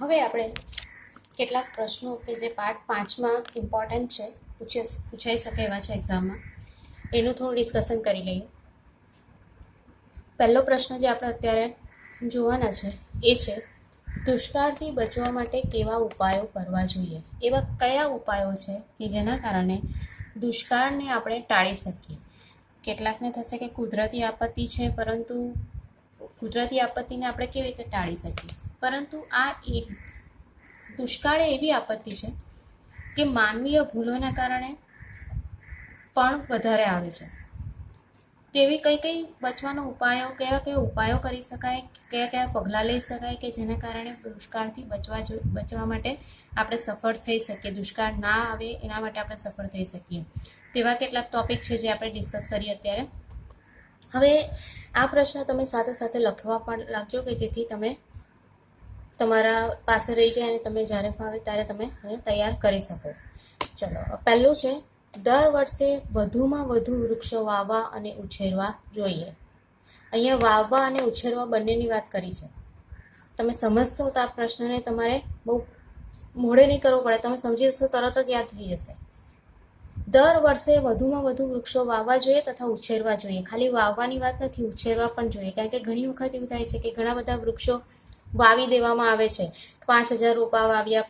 હવે આપણે કેટલાક પ્રશ્નો કે જે પાર્ટ 5માં ઇમ્પોર્ટન્ટ છે, પૂછાઈ શકે એવા છે એક્ઝામમાં, એનું થોડું ડિસ્કશન કરી લઈએ. પહેલો પ્રશ્ન જે આપણે અત્યારે જોવાના છે એ છે, દુષ્કાળથી બચવા માટે કેવા ઉપાયો કરવા જોઈએ? એવા કયા ઉપાયો છે કે જેના કારણે દુષ્કાળને આપણે ટાળી શકીએ? કેટલાકને થશે કે કુદરતી આપત્તિ છે, પરંતુ કુદરતી આપત્તિને આપણે કેવી રીતે ટાળી શકીએ? પરંતુ આ એક દુષ્કાળ એવી આપત્તિ છે કે માનવીય ભૂલોના કારણે પણ વધારે આવે છે. તેવી કઈ બચવાનો ઉપાયો, કેવા ઉપાયો કરી શકાય, કયા પગલાં લઈ શકાય કે જેના કારણે દુષ્કાળથી બચવા માટે આપણે સફળ થઈ શકીએ, દુષ્કાળ ના આવે એના માટે આપણે સફળ થઈ શકીએ. તેવા કેટલાક ટોપિક છે જે આપણે ડિસ્કસ કરીએ અત્યારે. હવે આ પ્રશ્ન તમે સાથે સાથે લખવા પણ લાગજો કે જેથી તમે તમારા પાસે રહી જાય અને તમે જ્યારે ફાવે ત્યારે તમે તૈયાર કરી શકો. ચલો, પહેલું છે, દર વર્ષે વધુમાં વધુ વૃક્ષો વાવવા અને ઉછેરવા જોઈએ. અહીંયા વાવવા અને ઉછેરવા બંનેની વાત કરી છે. તમે સમજશો તો આ પ્રશ્નને તમારે બહુ મોડે નહીં કરવો પડે, તમે સમજી જશો તરત જ યાદ થઈ જશે. દર વર્ષે વધુમાં વધુ વૃક્ષો વાવવા જોઈએ તથા ઉછેરવા જોઈએ. ખાલી વાવવાની વાત નથી, ઉછેરવા પણ જોઈએ. કારણ કે ઘણી વખત એવું થાય છે કે ઘણા બધા વૃક્ષો વાવી દેવામાં આવે છે. 5000 રોપા વાવ્યા,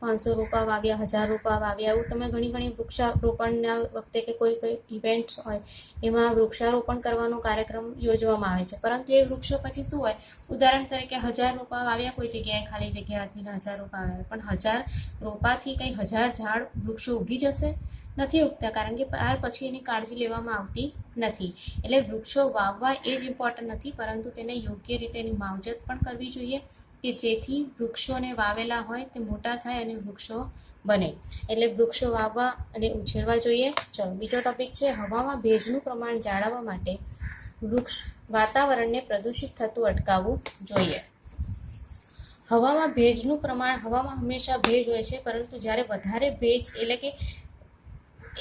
500 રોપા વાવ્યા, 1000 રોપા વાવ્યા, એવું તમે ઘણી વૃક્ષારોપણના વખતે કે કોઈ ઇવેન્ટ્સ હોય એમાં વૃક્ષારોપણ કરવાનો કાર્યક્રમ યોજવામાં આવે છે. પરંતુ એ વૃક્ષો પછી શું હોય, ઉદાહરણ તરીકે 1000 રોપા વાવ્યા કોઈ જગ્યાએ, ખાલી જગ્યા હતી ને 1000 રોપા વાવ્યા, પણ 1000 રોપાથી કંઈ 1000 ઝાડ વૃક્ષો ઉગી જશે? નથી ઉગતા, કારણ કે ત્યાર પછી એની કાળજી લેવામાં આવતી નથી. એટલે વૃક્ષો વાવવા એ જ ઇમ્પોર્ટન્ટ નથી, પરંતુ તેને યોગ્ય રીતે એની માવજત પણ કરવી જોઈએ કે જેથી વૃક્ષોને વાવેલા હોય તે મોટા થાય અને વૃક્ષો બને. એટલે વૃક્ષો વાવવા અને ઉછેરવા જોઈએ. ચલો, બીજો ટોપિક છે, હવામાં ભેજનું પ્રમાણ જાળવવા માટે વૃક્ષ વાતાવરણને પ્રદૂષિત થતું અટકાવવું જોઈએ. હવામાં ભેજનું પ્રમાણ, હવામાં હંમેશા ભેજ હોય છે, પરંતુ જ્યારે વધારે ભેજ, એટલે કે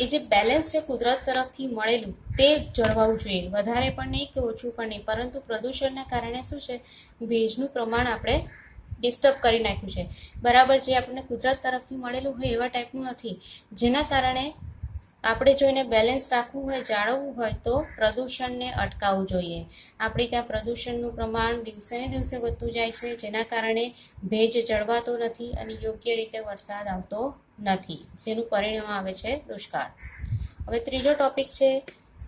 એ જે બેલેન્સ છે કુદરત તરફથી મળેલું, તે જળવાવું જોઈએ. વધારે પણ નહીં કે ઓછું પણ નહીં, પરંતુ પ્રદૂષણના કારણે શું છે, ભેજનું પ્રમાણ આપણે ડિસ્ટર્બ કરી નાખ્યું છે. બરાબર જે આપણને કુદરત તરફથી મળેલું હોય એવા ટાઈપનું નથી. જેના કારણે આપણે જો એને બેલેન્સ રાખવું હોય, જાળવવું હોય તો પ્રદૂષણને અટકાવવું જોઈએ. આપણે ત્યાં પ્રદૂષણનું પ્રમાણ દિવસે ને દિવસે વધતું જાય છે, જેના કારણે ભેજ જળવાતો નથી અને યોગ્ય રીતે વરસાદ આવતો નથી, જેનું પરિણામ આવે છે દુષ્કાળ. હવે ત્રીજો ટોપિક છે,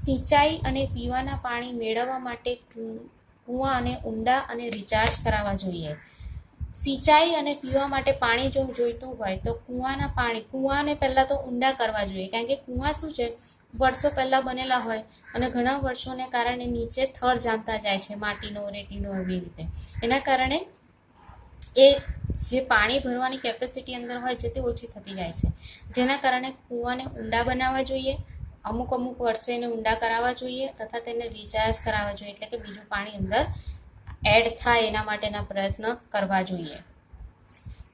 સિંચાઈ અને પીવાના પાણી મેળવવા માટે કૂવા અને ઊંડા અને રિચાર્જ કરાવવા જોઈએ. સિંચાઈ અને પીવા માટે પાણી જો જોઈતું હોય તો કૂવાને પહેલાં તો ઊંડા કરવા જોઈએ. કારણ કે કૂવા શું છે, વર્ષો પહેલાં બનેલા હોય અને ઘણા વર્ષોને કારણે નીચે થર જામતા જાય છે, માટીનો, રેતીનો, એવી રીતે. એના કારણે એ જે પાણી ભરવાની કેપેસિટી અંદર હોય છે તે ઓછી થતી જાય છે. જેના કારણે કૂવાને ઊંડા બનાવવા જોઈએ, અમુક વર્ષે એને ઊંડા કરાવવા જોઈએ તથા તેને રિચાર્જ કરાવવા જોઈએ, એટલે કે બીજું પાણી અંદર એડ થાય એના માટેના પ્રયત્ન કરવા જોઈએ.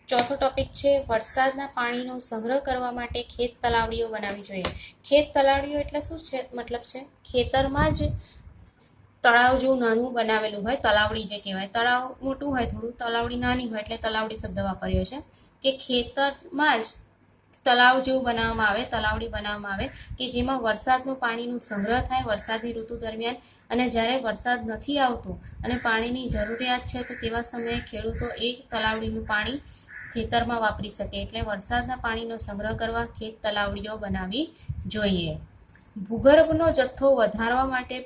ચોથો ટોપિક છે, વરસાદના પાણીનો સંગ્રહ કરવા માટે ખેત તલાવડીઓ બનાવવી જોઈએ. ખેત તલાવડીઓ એટલે શું છે, મતલબ છે ખેતરમાં જ તળાવ જેવું નાનું બનાવેલું હોય, તલાવડી જે કહેવાય. તળાવ મોટું હોય થોડું, તલાવડી નાની હોય, એટલે તલાવડી શબ્દ વાપર્યો છે કે ખેતરમાં જ તળાવ જેવું બનાવવામાં આવે, તલાવડી બનાવવામાં આવે કે જેમાં વરસાદનું પાણીનું સંગ્રહ થાય વરસાદની ઋતુ દરમિયાન. અને જ્યારે વરસાદ નથી આવતો અને પાણીની જરૂરિયાત છે તો તેવા સમયે ખેડૂતો એ તલાવડીનું પાણી ખેતરમાં વાપરી શકે. એટલે વરસાદના પાણીનો સંગ્રહ કરવા ખેત તલાવડીઓ બનાવવી જોઈએ. ભૂગર્ભનો જથ્થો વધારવા માટે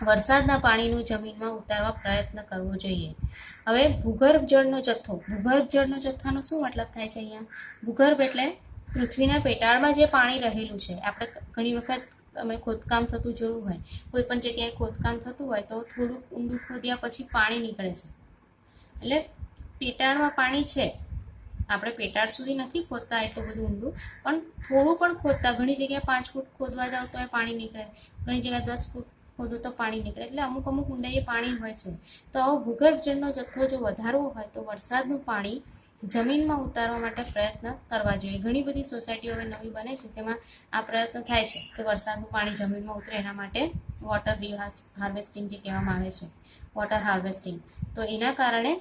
વરસાદના પાણીનું જમીનમાં ઉતારવા પ્રયત્ન કરવો જોઈએ. હવે ભૂગર્ભ જળનો જથ્થાનો શું મતલબ થાય છે અહીંયા? ભૂગર્ભ એટલે પૃથ્વીના પેટાળમાં જે પાણી રહેલું છે. આપણે ઘણી વખત તમે ખોદકામ થતું જોયું હોય, કોઈ પણ જગ્યાએ ખોદકામ થતું હોય તો થોડુંક ઊંડું ખોદ્યા પછી પાણી નીકળે છે. એટલે પેટાળમાં પાણી છે, આપણે પેટાળ સુધી નથી ખોદતા એટલું બધું ઊંડું, પણ થોડું પણ ખોદતા, ઘણી જગ્યાએ 5 ફૂટ ખોદવા જાવ તો એ પાણી નીકળે, ઘણી જગ્યાએ 10 ફૂટ ખોદો તો પાણી નીકળે. એટલે અમુક ઊંડાઈએ પાણી હોય છે. તો આવો ભૂગર્ભ જળનો જથ્થો જો વધારવો હોય તો વરસાદનું પાણી જમીનમાં ઉતારવા માટે પ્રયત્ન કરવા જોઈએ. ઘણી બધી સોસાયટીઓ હવે નવી બને છે, તેમાં આ પ્રયત્ન થાય છે કે વરસાદનું પાણી જમીનમાં ઉતરે એના માટે વોટર હાર્વેસ્ટિંગ જે કહેવામાં આવે છે, વોટર હાર્વેસ્ટિંગ. તો એના કારણે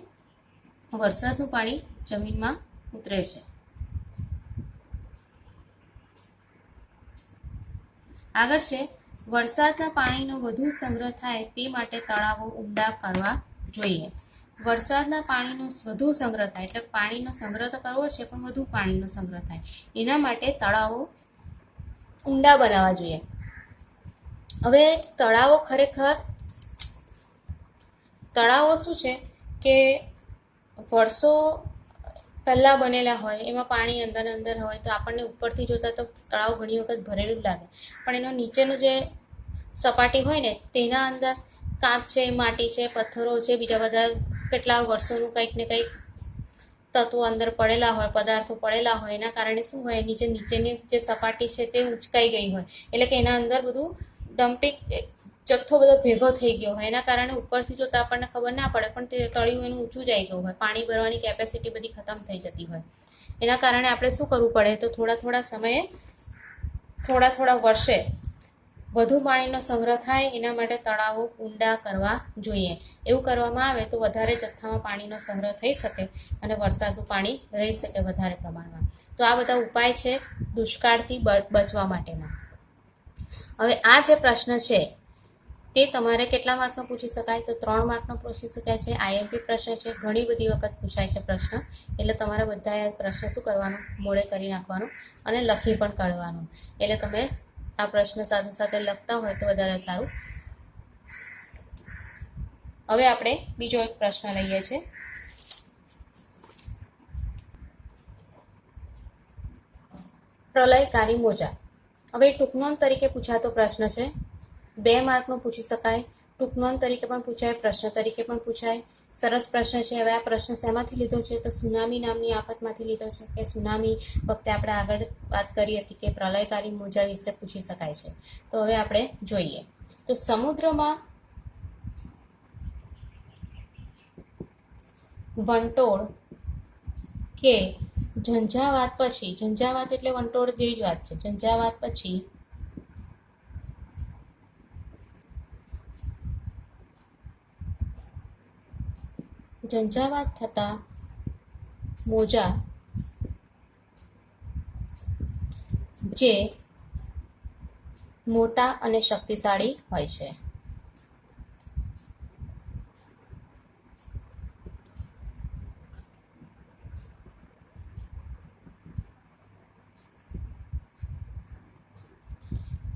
વરસાદનું પાણી જમીનમાં ઉતરે છે. આગળ છે વરસાદના પાણીનો વધુ સંગ્રહ થાય તે માટે તળાવો ઊંડા કરવા જોઈએ. વરસાદના પાણીનો વધુ સંગ્રહ થાય એટલે પાણીનો સંગ્રહ તો કરવો છે પણ વધુ પાણીનો સંગ્રહ થાય એના માટે તળાવો ઊંડા બનાવવા જોઈએ. હવે તળાવો શું છે કે વર્ષો પહેલાં બનેલા હોય, એમાં પાણી અંદર હોય તો આપણને ઉપરથી જોતાં તો તળાવ ઘણી વખત ભરેલું જ લાગે, પણ એનો નીચેનું જે સપાટી હોય ને તેના અંદર કાંપ છે, માટી છે, પથ્થરો છે, બીજા બધા કેટલા વર્ષોનું કંઈક ને કંઈક તત્વો અંદર પડેલા હોય, પદાર્થો પડેલા હોય, એના કારણે શું હોય નીચેની જે સપાટી છે તે ઉંચકાઈ ગઈ હોય, એટલે કે એના અંદર બધું ડમ્પિંગ જથ્થો બધો ભેગો થઈ ગયો હોય, એના કારણે ઉપરથી જોતા આપણને ખબર ના પડે પણ તે તળિયું એનું ઊંચું જઈ ગયું હોય, પાણી ભરવાની કેપેસિટી બધી ખતમ થઈ જતી હોય. એના કારણે આપણે શું કરવું પડે તો થોડા સમયે થોડા વર્ષે વધુ પાણીનો સંગ્રહ થાય એના માટે તળાવો ઊંડા કરવા જોઈએ. એવું કરવામાં આવે તો વધારે જથ્થામાં પાણીનો સંગ્રહ થઈ શકે અને વરસાદનું પાણી રહી શકે વધારે પ્રમાણમાં. તો આ બધા ઉપાય છે દુષ્કાળથી બચવા માટેના. હવે આ જે પ્રશ્ન છે તે તમારે કેટલા માર્કનો પૂછી શકાય તો 3 માર્કનો પૂછી શકાય છે. આઈએમપી પ્રશ્ન છે, ઘણી બધી વખત પૂછાય છે પ્રશ્ન, એટલે તમારે બધા પ્રશ્ન શું કરવાનું મોડે કરી નાખવાનું અને લખી પણ કાઢવાનું. એટલે તમે આ પ્રશ્ન સાથે લખતા હોય તો વધારે સારું. હવે આપણે બીજો એક પ્રશ્ન લઈએ છીએ. પ્રલયકારી મોજા. હવે ટૂંકનોંધ તરીકે પૂછાતો પ્રશ્ન છે. 2 માર્કનો પૂછી શકાય, ટૂંકનોંધ તરીકે પણ પૂછાય, પ્રશ્ન તરીકે પણ પૂછાય. સરસ પ્રશ્ન છે. હવે આ પ્રશ્ન શેમાંથી લીધો છે તો સુનામી નામની આફતમાંથી લીધો છે. કે સુનામી વખતે આપણે આગળ વાત કરી હતી કે પ્રલયકારી મોજા વિશે પૂછી શકાય છે. તો હવે આપણે જોઈએ તો સમુદ્રમાં વંટોળ કે ઝંઝાવાત પછી, ઝંઝાવાત એટલે વંટોળ જેવી જ વાત છે, ઝંઝાવાત પછી ઝંઝાવાત થતા મોજા જે મોટા અને શક્તિશાળી હોય છે.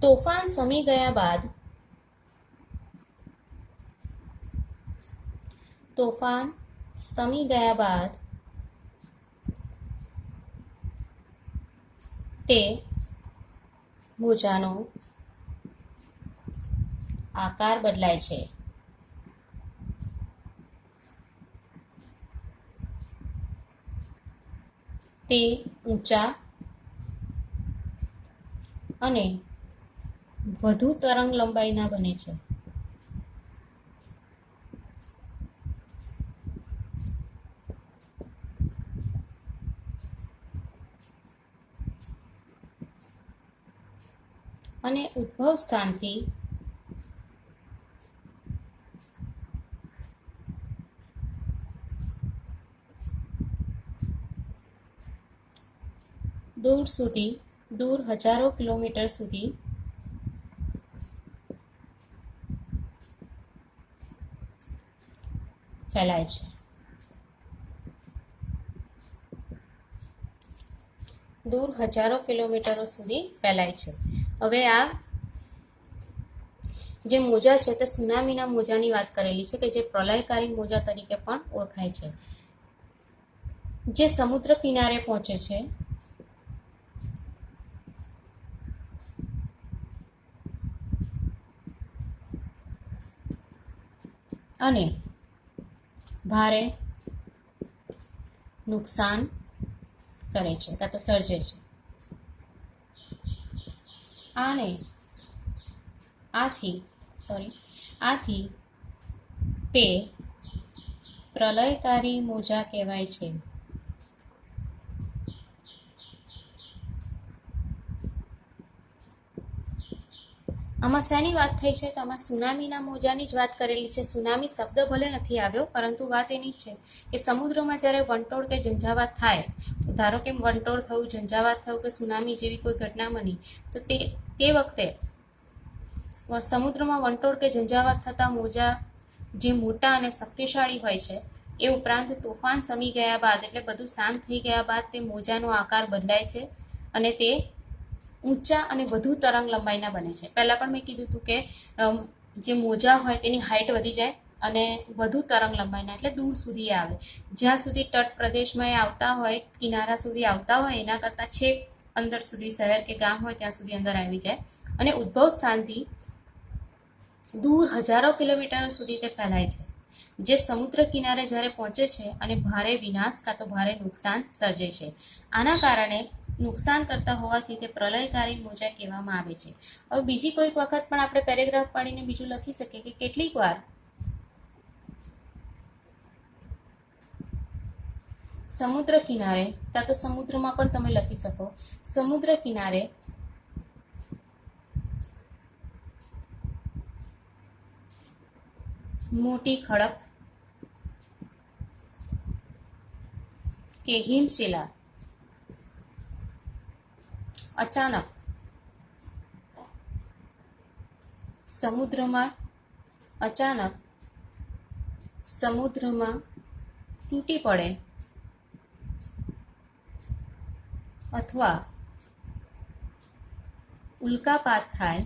તોફાન શમી ગયા બાદ તે મોજાનો આકાર બદલાય છે. તે ઊંચા અને વધુ તરંગ લંબાઈના બને છે. અને ઉદ્ભવ સ્થાનથી દૂર હજારો કિલોમીટર સુધી ફેલાય છે. દૂર હજારો કિલોમીટરો સુધી ફેલાય છે. હવે આ જે મોજા છે તે સુનામીના મોજાની વાત કરેલી છે કે જે પ્રલયકારી મોજા તરીકે પણ ઓળખાય છે. જે સમુદ્ર કિનારે પહોંચે છે અને ભારે નુકસાન કરે છે કાં તો સર્જે છે. આથી તે પ્રલયકારી મોજા કહેવાય છે. આમાં શેની વાત થઈ છે? તો આમાં સુનામીના મોજાની જ વાત કરેલી છે. સુનામી શબ્દ ભલે નથી આવ્યો, પરંતુ વાત એની જ છે કે સમુદ્રમાં જ્યારે વંટોળ કે ઝંઝાવાત થાય, ધારો કે વંટોળ થયું, ઝંઝાવાત થયું કે સુનામી જેવી કોઈ ઘટના બની, તો તે વખતે સમુદ્રમાં વંટોળ કે ઝંઝાવાત થતા મોજા જે મોટા અને શક્તિશાળી હોય છે, એ ઉપરાંત તોફાન શમી ગયા બાદ, એટલે બધું શાંત થઈ ગયા બાદ તે મોજાનો આકાર બદલાય છે અને તે ઊંચા અને વધુ તરંગ લંબાઈના બને છે. પહેલાં પણ મેં કીધું હતું કે જે મોજા હોય તેની હાઇટ વધી જાય અને વધુ તરંગ લંબાઈના, એટલે દૂર સુધી આવે. જ્યાં સુધી તટ પ્રદેશમાં એ આવતા હોય, કિનારા સુધી આવતા હોય, એના કરતાં છેક અંદર સુધી, શહેર કે ગામ હોય ત્યાં સુધી અંદર આવી જાય અને ઉદ્ભવ સ્થાનથી દૂર હજારો કિલોમીટરો સુધી તે ફેલાય છે, જે સમુદ્ર કિનારે જ્યારે પહોંચે છે અને ભારે વિનાશ કાં તો ભારે નુકસાન સર્જે છે. આના કારણે નુકસાન કરતા હોવાથી તે પ્રલયકારી મોજા કહેવામાં આવે છે. હવે બીજી કોઈક વખત પણ આપણે પેરેગ્રાફ પાડીને બીજું લખી શકીએ કે કેટલીક વાર સમુદ્ર કિનારે, કાં તો સમુદ્રમાં પણ તમે લખી શકો, સમુદ્ર કિનારે મોટી ખડક કે હિમશિલા અચાનક સમુદ્રમાં તૂટી પડે અથવા ઉલ્કાપાત થાય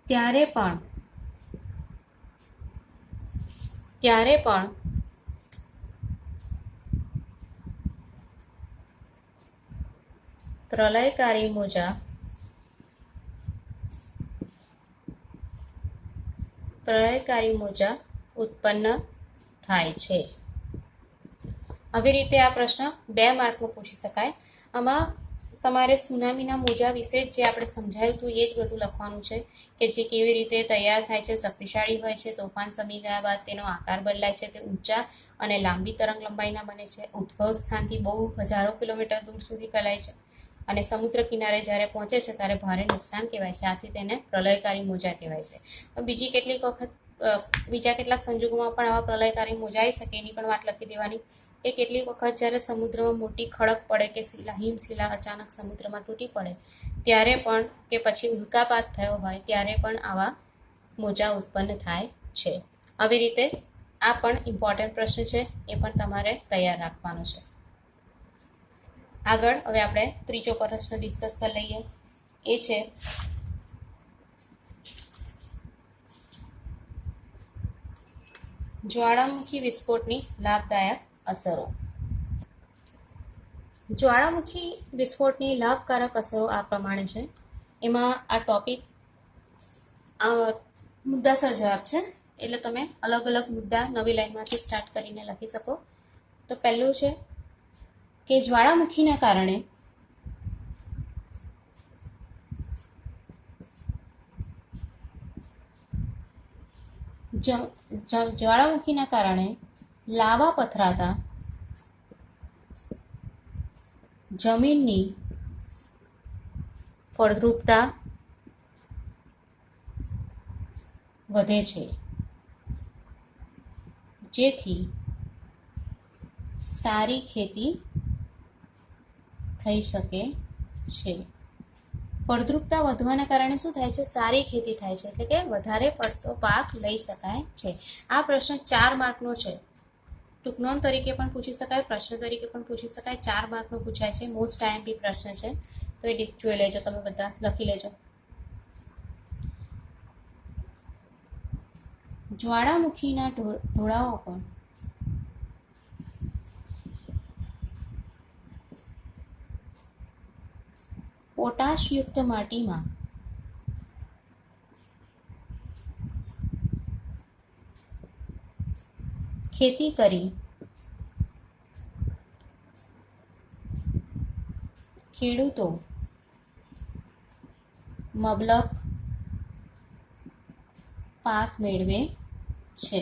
ત્યારે પણ પ્રલયકારી મોજા ઉત્પન્ન થાય છે. આવી રીતે આ પ્રશ્ન 2 માર્કનો પૂછી શકાય. આમાં તમારે સુનામીના મોજા વિશે જે આપણે સમજાયું હતું એ જ બધું લખવાનું છે કે જે કેવી રીતે તૈયાર થાય છે, શક્તિશાળી હોય છે, તોફાન શમી ગયા બાદ તેનો આકાર બદલાય છે, તે ઊંચા અને લાંબી તરંગ લંબાઈના બને છે, ઉદ્ભવ સ્થાનથી બહુ હજારો કિલોમીટર દૂર સુધી ફેલાય છે અને સમુદ્ર કિનારે જ્યારે પહોંચે છે ત્યારે ભારે નુકસાન કહેવાય છે. આથી તેને પ્રલયકારી મોજા કહેવાય છે. બીજી કેટલીક વખત બીજા કેટલાક સંજોગોમાં પણ આવા પ્રલયકારી મોજા આવી શકે, એની પણ વાત લખી દેવાની કે કેટલીક વખત જ્યારે સમુદ્રમાં મોટી ખડક પડે કે હિમશિલા અચાનક સમુદ્રમાં તૂટી પડે ત્યારે પણ, કે પછી ઉલ્કાપાત થયો હોય ત્યારે પણ આવા મોજા ઉત્પન્ન થાય છે. આવી રીતે આ પણ ઇમ્પોર્ટન્ટ પ્રશ્ન છે, એ પણ તમારે તૈયાર રાખવાનો છે. આગળ હવે આપણે ત્રીજો પ્રશ્ન ડિસ્કસ કરી લઈએ. એ છે જ્વાળામુખી વિસ્ફોટની લાભદાયક અસરો. જ્વાળામુખી વિસ્ફોટની લાભકારક અસરો આ પ્રમાણે છે. એમાં આ ટોપિક મુદ્દાસર જવાબ છે, એટલે તમે અલગ અલગ મુદ્દા નવી લાઈનમાંથી સ્ટાર્ટ કરીને લખી શકો. તો પહેલું છે કે જ્વાળામુખીના કારણે લાવા પથરાતા જમીનની ફળદ્રુપતા વધે છે, જેથી સારી ખેતી થઈ શકે છે. ફળદ્રુપતા વધવાના કારણે શું થાય છે? સારી ખેતી થાય છે, એટલે કે વધારે પડતો પાક લઈ શકાય છે. આ પ્રશ્ન 4 માર્કનો છે. ટૂંક નોંધ તરીકે પણ પૂછી શકાય, પ્રશ્ન તરીકે પણ પૂછી શકાય. 4 માર્કનો પૂછાય છે. મોસ્ટ આઈએમપી પ્રશ્ન છે, તો એ જોઈ લેજો, તમે બધા લખી લેજો. જ્વાળામુખીના ઢોળાવો પણ પોટાશયુક્ત માટીમાં ખેતી કરી ખેડૂતો મબલખ પાક મેળવે છે.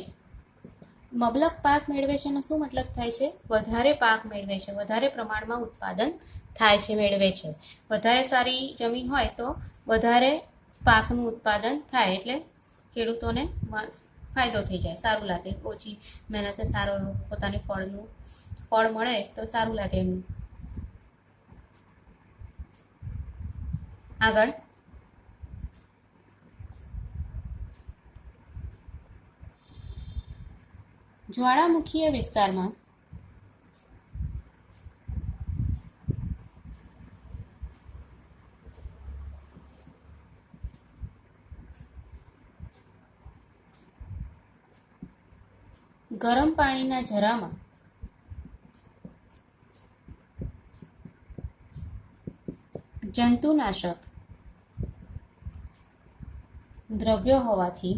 મબલખ પાક મેળવે છે એનો શું મતલબ થાય છે? વધારે પાક મેળવે છે, વધારે પ્રમાણમાં ઉત્પાદન થાય છે, મેળવે છે. વધારે સારી જમીન હોય તો વધારે પાકનું ઉત્પાદન થાય, એટલે ખેડૂતોને ફાયદો થઈ જાય, સારું લાગે, ઓછી મહેનતે સારો પોતાની ફળ મળે તો સારું લાગે એમને. આગળ જ્વાળામુખીય વિસ્તારમાં ગરમ પાણીના જરામાં જંતુનાશક દ્રવ્યો હોવાથી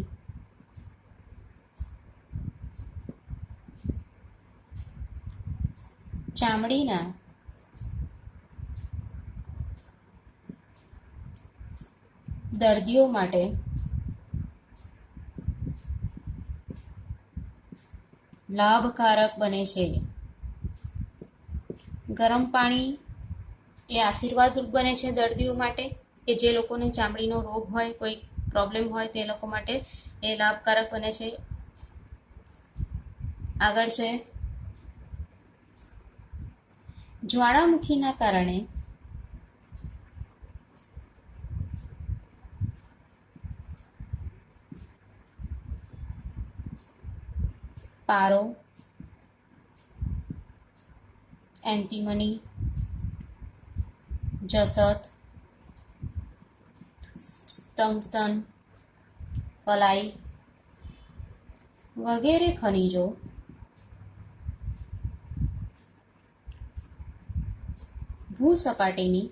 ચામડીના દર્દીઓ માટે લાભકારક બને છે. ગરમ પાણી એ આશીર્વાદરૂપ બને છે દર્દીઓ માટે, કે જે લોકોને ચામડીનો રોગ હોય, કોઈ પ્રોબ્લેમ હોય તે લોકો માટે એ લાભકારક બને છે. આગળ છે જ્વાળામુખીના કારણે પારો, એન્ટીમની, જસત, ટંગસ્ટન, કલાઈ વગેરે ખનિજો ભૂસપાટીની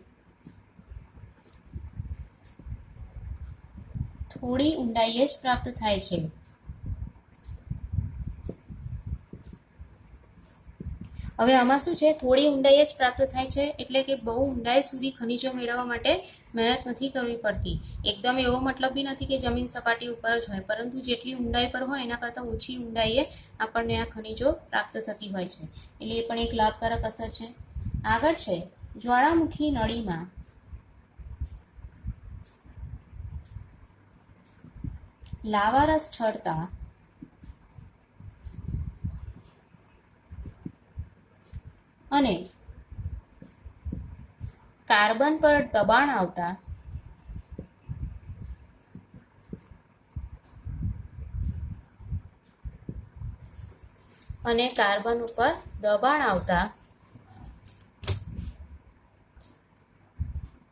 થોડી ઊંડાઈએ જ પ્રાપ્ત થાય છે. હવે આમાં શું છે, થોડી ઊંડાઈએ જ પ્રાપ્ત થાય છે, એટલે કે બહુ ઊંડાઈ સુધી ખનિજો મેળવવા માટે મહેનત નથી કરવી પડતી. એકદમ એવો મતલબ બી નથી કે જમીન સપાટી ઉપર જ હોય, પરંતુ જેટલી ઊંડાઈ પર હોય એના કરતાં ઓછી ઊંડાઈએ આપણને આ ખનિજો પ્રાપ્ત થતી હોય છે, એટલે એ પણ એક લાભકારક અસર છે. આગળ છે જ્વાળામુખી નળીમાં લાવારસ ઠરતા અને કાર્બન પર દબાણ આવતા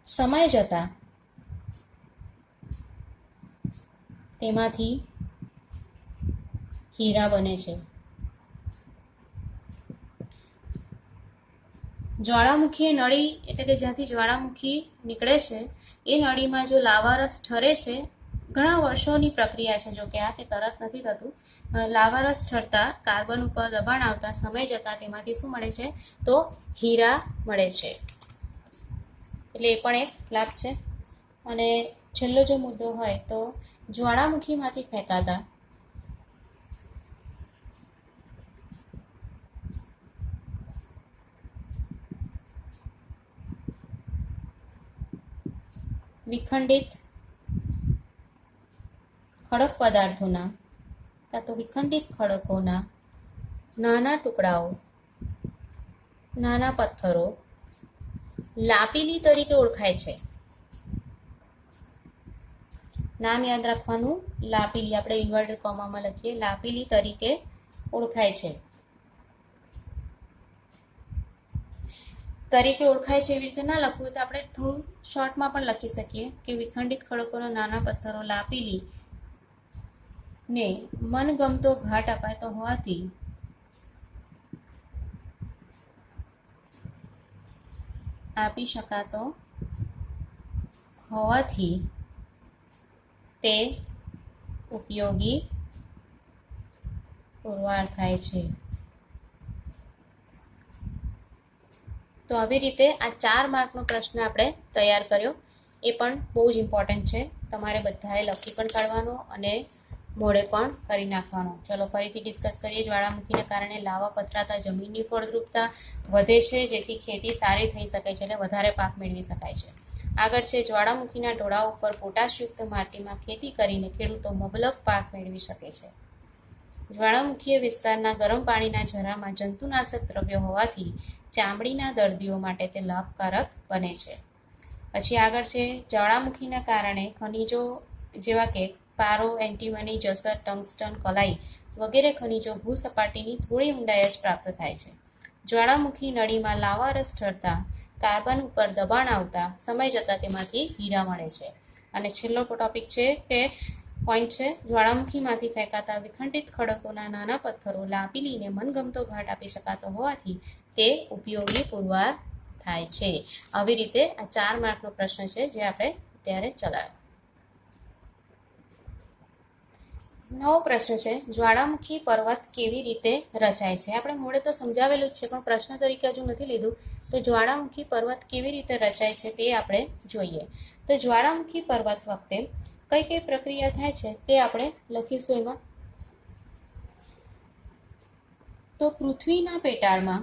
સમય જતા તેમાંથી હીરા બને છે. જ્વાળામુખી નળી એટલે કે જ્યાંથી જ્વાળામુખી નીકળે છે એ નળીમાં જો લાવારસ ઠરે છે, ઘણા વર્ષોની પ્રક્રિયા છે, જો કે આ તે તરત નથી થતું. લાવારસ ઠરતા કાર્બન ઉપર દબાણ આવતા સમય જતાં તેમાંથી શું મળે છે, તો હીરા મળે છે, એટલે એ પણ એક લાભ છે. અને છેલ્લો જો મુદ્દો હોય તો જ્વાળામુખીમાંથી ફેંકાતા વિખંડિત ખડક પદાર્થોના કાં તો વિખંડિત ખડકોના નાના ટુકડાઓ, નાના પથ્થરો લાપીલી તરીકે ઓળખાય છે. નામ યાદ રાખવાનું, લાપીલી, આપણે ઇન્વર્ટેડ કોમામાં લખીએ, લાપીલી તરીકે ઓળખાય છે. તરીકે ઓળખાય છે એવી રીતે ના લખવું તો આપણે થોડું શોર્ટમાં પણ લખી શકીએ કે વિખંડિત ખડકોના નાના પથ્થરો લાપીલી ને મનગમતો ઘાટ અપાતો હોવાથી આપી શકાતો હોવાથી તે ઉપયોગી પુરવાર થાય છે. તો આવી રીતે આ 4 માર્કનો પ્રશ્ન આપણે તૈયાર કર્યો, એ પણ બહુ જ ઇમ્પોર્ટન્ટ છે. તમારે બધાએ લખી પણ કાઢવાનો અને મોડે પણ કરી નાખવાનો. ચલો ફરીથી ડિસ્કસ કરીએ. જ્વાળામુખીને કારણે લાવા પથરાતા જમીનની ફળદ્રુપતા વધે છે, જેથી ખેતી સારી થઈ શકે છે, એટલે વધારે પાક મેળવી શકાય છે. આગળ છે જ્વાળામુખીના ઢોળા ઉપર પોટાશયુક્ત માટીમાં ખેતી કરીને ખેડૂતો મબલક પાક મેળવી શકે છે. જ્વાળામુખીય વિસ્તારના ગરમ પાણીના ઝરામાં જંતુનાશક દ્રવ્યો હોવાથી ચામડીના દર્દીઓ માટે તે લાભકારક બને છે. પછી આગળ છે જ્વાળામુખીના કારણે ખનિજો જેવા કે પારો, એન્ટીમની, જસર, ટંગસ્ટન, કલાઈ વગેરે ખનિજો ભૂસપાટીની થોડી ઊંડાઈ જ પ્રાપ્ત થાય છે. જ્વાળામુખી નળીમાં લાવારસ ઠરતા કાર્બન ઉપર દબાણ આવતા સમય જતાં તેમાંથી હીરા મળે છે. અને છેલ્લો ટોપિક છે કે પોઈન્ટ છે જ્વાળામુખીમાંથી ફેંકાતા વિખંડિત ખડકોના નાના પથ્થરો લાપીલીને મનગમતો ઘાટ આપી શકાતો હોવાથી તે ઉપયોગી પુરવાર થાય છે. આવી રીતે આ 4 માર્કનો પ્રશ્ન છે જે આપણે અત્યારે ચલાવ્યો. નવો પ્રશ્ન છે જ્વાળામુખી પર્વત કેવી રીતે રચાય છે. આપણે મોડે તો સમજાવેલું જ છે પણ પ્રશ્ન તરીકે હજુ નથી લીધું. તો જ્વાળામુખી પર્વત કેવી રીતે રચાય છે તે આપણે જોઈએ. તો જ્વાળામુખી પર્વત વખતે કઈ કઈ પ્રક્રિયા થાય છે તે આપણે લખીશું એમાં. તો પૃથ્વીના પેટાળમાં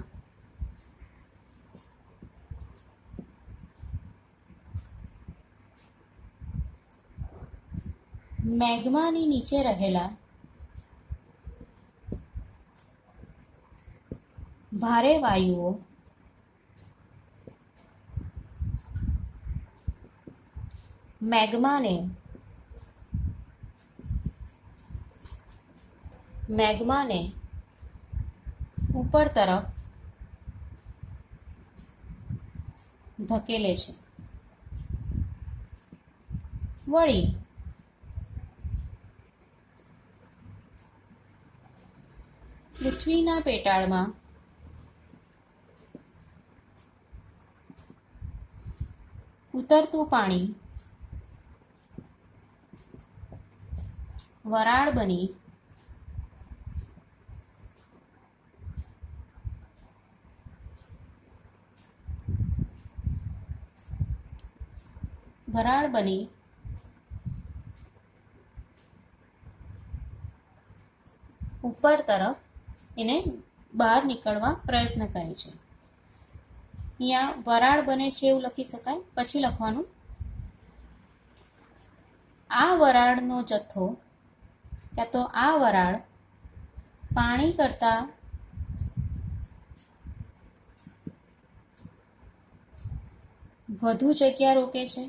મેગ્માની નીચે રહેલા ભારે વાયુઓ મેગ્માને ઉપર તરફ ધકેલે છે. વળી પૃથ્વીના પેટાળમાં ઉતરતું પાણી વરાળ બની ઉપર તરફ એને બહાર નીકળવા પ્રયત્ન કરે છે. અહીંયા વરાળ બને છે એવું લખી શકાય. પછી લખવાનું આ વરાળનો જથ્થો કાં તો આ વરાળ પાણી કરતાં વધુ જગ્યા રોકે છે.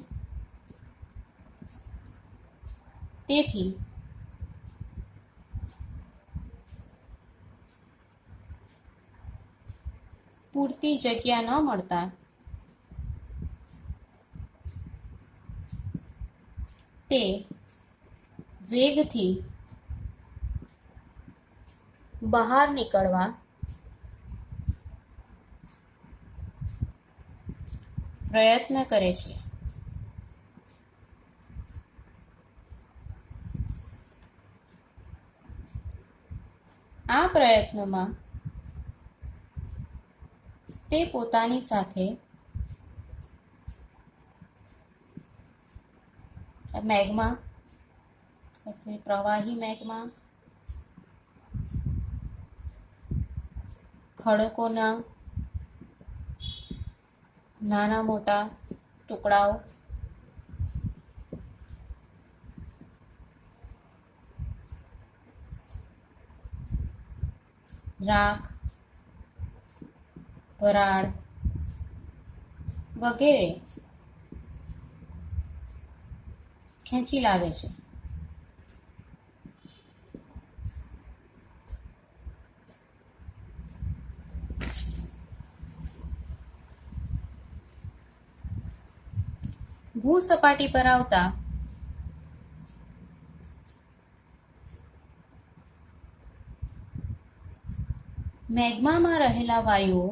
તેથી પૂરતી જગ્યા ન મળતા તે વેગથી બહાર નીકળવા પ્રયત્ન કરે છે. આ પ્રયત્નમાં તે પોતાની સાથે મેગ્મા પ્રવાહી મેગ્મા, ખડકોના નાના મોટા ટુકડાઓ, રાખ, વરાળ વગેરે ખેંચી લાવે છે. ભૂસપાટી પર આવતા મેગ્મામાં રહેલા વાયુઓ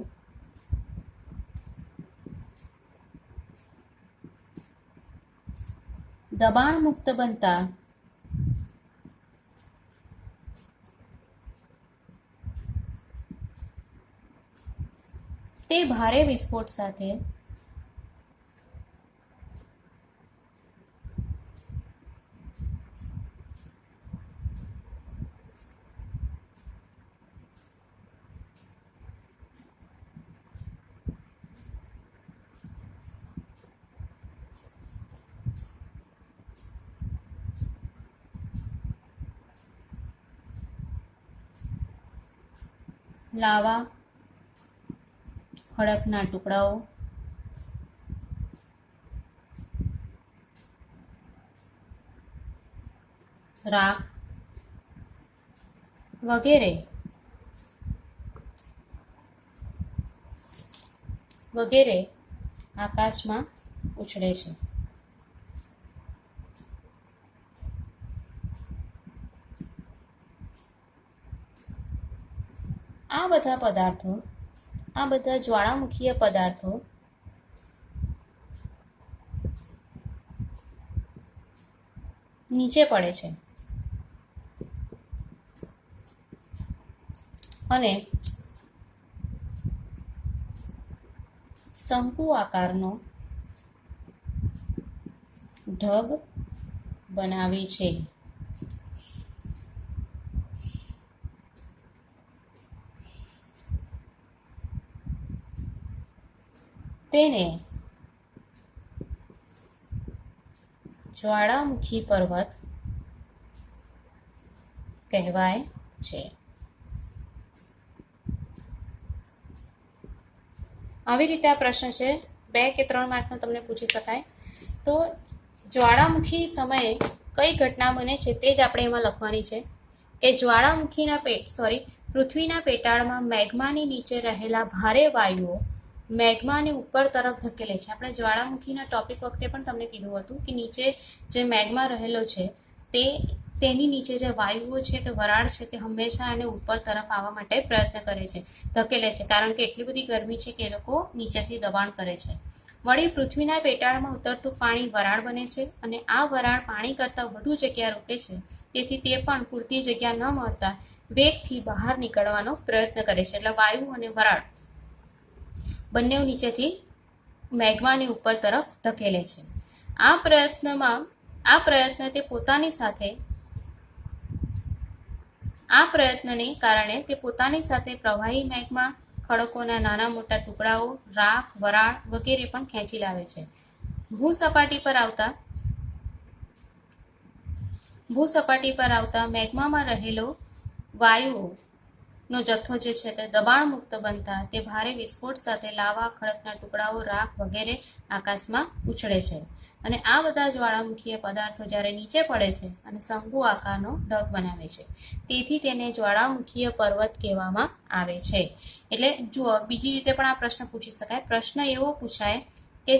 દબાણ મુક્ત બનતા તે ભારે વિસ્ફોટ સાથે લાવા, ખડકના ટુકડાઓ, રાખ વગેરે વગેરે આકાશમાં ઉછળે છે. આ બધા જ્વાળામુખીય પદાર્થો નીચે પડે છે અને શંકુ આકારનો ઢગ બનાવે છે. તેને જ્વાળામુખી પર્વત કહેવાય છે. આવી રીતે આ પ્રશ્ન છે, 2 કે 3 માર્કનો તમને પૂછી શકાય. તો જ્વાળામુખી સમયે કઈ ઘટના બને છે તે જ આપણે એમાં લખવાની છે કે પૃથ્વીના પેટાળમાં મેગ્માની નીચે રહેલા ભારે વાયુઓ મેગ્માને ઉપર તરફ ધકેલે છે. આપણે જ્વાળામુખીના ટોપિક વખતે પણ તમને કીધું હતું કે નીચે જે મેગ્મા રહેલો છે તેની નીચે જે વાયુઓ છે તે વરાળ છે તે હંમેશા એને ઉપર તરફ આવવા માટે પ્રયત્ન કરે છે, ધકેલે છે, કારણ કે એટલી બધી ગરમી છે કે એ લોકો નીચેથી દબાણ કરે છે. વળી પૃથ્વીના પેટાળમાં ઉતરતું પાણી વરાળ બને છે અને આ વરાળ પાણી કરતાં વધુ જગ્યા રોકે છે. તેથી તે પણ પૂરતી જગ્યા ન મળતા વેગથી બહાર નીકળવાનો પ્રયત્ન કરે છે. એટલે વાયુ અને વરાળ બંને નીચેથી મેગ્માની ઉપર તરફ ધકેલે છે. આ પ્રયત્નને કારણે તે પોતાની સાથે પ્રવાહી મેગ્મા, ખડકોના નાના મોટા ટુકડાઓ, રાખ, વરાળ વગેરે પણ ખેંચી લાવે છે. ભૂસપાટી પર આવતા મેગ્મામાં રહેલો વાયુનો જથ્થો જે છે તે દબાણ મુક્ત બનતા તે ભારે વિસ્ફોટ સાથે લાવા, ખડકના ટુકડાઓ, રાખ વગેરે આકાશમાં ઉછળે છે. અને આ બધા જ્વાળામુખીય પદાર્થો જ્યારે નીચે પડે છે અને શંકુ આકારનો ઢગ બનાવે છે, તેથી તેને જ્વાળામુખીય પર્વત કહેવામાં આવે છે. એટલે જુઓ, બીજી રીતે પણ આ પ્રશ્ન પૂછી શકાય. પ્રશ્ન એવો પૂછાય કે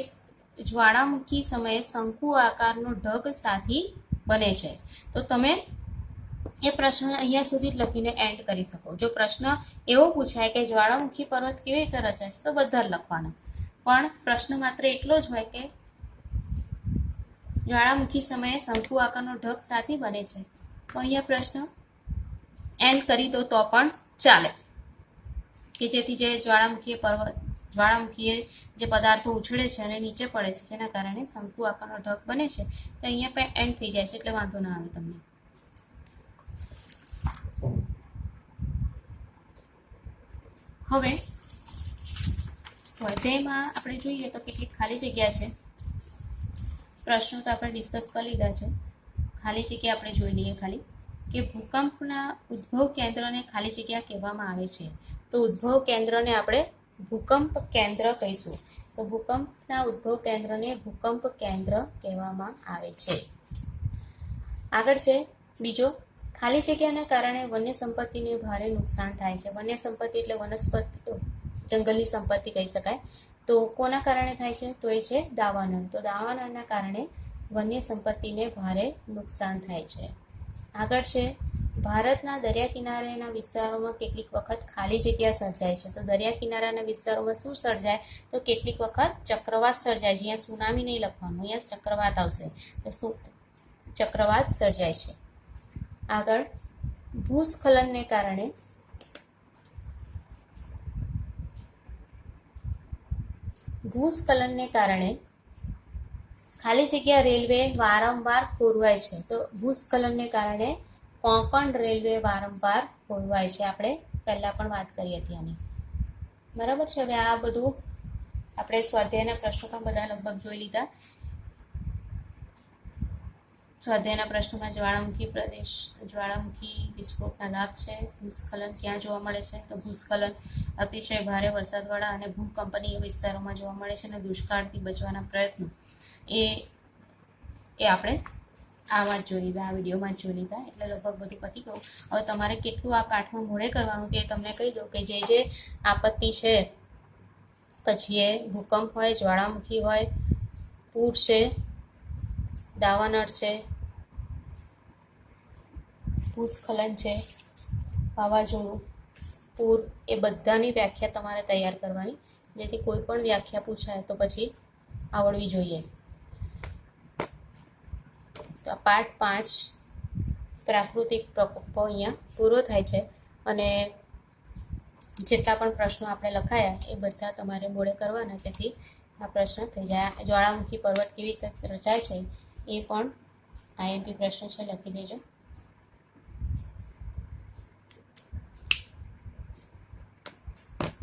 જ્વાળામુખી સમયે શંકુ આકારનો ઢગ શાથી બને છે. તો તમે એ પ્રશ્ન અહીંયા સુધી જ લખીને એન્ડ કરી શકો. જો પ્રશ્ન એવો પૂછાય કે જ્વાળામુખી પર્વત કેવી રીતે રચાય છે તો બધા જ લખવાના, પણ પ્રશ્ન માત્ર એટલો જ હોય કે જ્વાળામુખી સમયે શંકુ આકારનો ઢગ શાથી બને છે, તો અહીંયા પ્રશ્ન એન્ડ કરી દો તો પણ ચાલે, કે જેથી જે જ્વાળામુખીય જે પદાર્થો ઉછળે છે અને નીચે પડે છે જેના કારણે શંકુ આકારનો ઢગ બને છે, તો અહીંયા પણ એન્ડ થઈ જાય છે એટલે વાંધો ના આવે તમને. હવે સ્વાધ્યાયમાં આપણે જોઈએ તો કેટલીક ખાલી જગ્યા છે. પ્રશ્નો તો આપણે ડિસ્કસ કરી લીધા છે, ખાલી જગ્યા આપણે જોઈ લઈએ ખાલી કે ભૂકંપના ઉદ્ભવ કેન્દ્રને ખાલી જગ્યા કહેવામાં આવે છે. તો ઉદ્ભવ કેન્દ્રને આપણે ભૂકંપ કેન્દ્ર કહીશું. તો ભૂકંપના ઉદ્ભવ કેન્દ્રને ભૂકંપ કેન્દ્ર કહેવામાં આવે છે. આગળ છે બીજો, ખાલી જગ્યાના કારણે વન્ય સંપત્તિને ભારે નુકસાન થાય છે. વન્ય સંપત્તિ એટલે વનસ્પતિ, જંગલની સંપત્તિ કહી શકાય. તો કોના કારણે થાય છે, તો એ છે દાવાનળ. તો દાવાનળના કારણે વન્ય સંપત્તિને ભારે નુકસાન થાય છે. આગળ છે ભારતના દરિયા કિનારાના વિસ્તારોમાં કેટલીક વખત ખાલી જગ્યા સર્જાય છે. તો દરિયા કિનારાના વિસ્તારોમાં શું સર્જાય, તો કેટલીક વખત ચક્રવાત સર્જાય છે. અહીંયા સુનામી નહીં લખવાનું, અહીંયા ચક્રવાત આવશે. તો ચક્રવાત સર્જાય છે. આગળ ભૂસ્ખલનને કારણે ખાલી જગ્યા રેલવે વારંવાર ખોરવાય છે. તો ભૂસ્ખલનને કારણે કોંકણ રેલવે વારંવાર ખોરવાય છે. આપણે પહેલા પણ વાત કરી હતી આની, બરાબર છે. હવે આ બધું આપણે સ્વાધ્યાયના પ્રશ્નો પણ બધા લગભગ જોઈ લીધા. સ્વાધ્યાયના પ્રશ્નોમાં જ્વાળામુખી વિસ્ફોટના લાભ છે. ભૂસ્ખલન ક્યાં જોવા મળે છે? તો ભૂસ્ખલન અતિશય ભારે વરસાદવાળા અને ભૂકંપનીય વિસ્તારોમાં જોવા મળે છે. અને દુષ્કાળથી બચવાના પ્રયત્નો એ આપણે આમાં જ જોઈ લીધા, આ વિડીયોમાં જ જોઈ લીધા. એટલે લગભગ બધું પતી ગયું. હવે તમારે કેટલું આ પાઠમાં મોડે કરવાનું તે તમને કહી દઉં કે જે આપત્તિ છે, પછી એ ભૂકંપ હોય, જ્વાળામુખી હોય, પૂર છે, દાવાનળ છે, ભૂસ્ખલન છે, વાવાઝોડું, પૂર, એ બધાની વ્યાખ્યા તમારે તૈયાર કરવાની, જેથી કોઈ પણ વ્યાખ્યા પૂછાય તો પછી આવડવી જોઈએ. તો આ પાઠ 5 પ્રાકૃતિક પ્રકોપો અહીંયા પૂરો થાય છે. અને જેટલા પણ પ્રશ્નો આપણે લખાયા એ બધા તમારે મોડે કરવાના, જેથી આ પ્રશ્ન થઈ જાય. જ્વાળામુખી પર્વત કેવી રીતે રચાય છે એ પણ IMP પ્રશ્ન છે, લખી દેજો.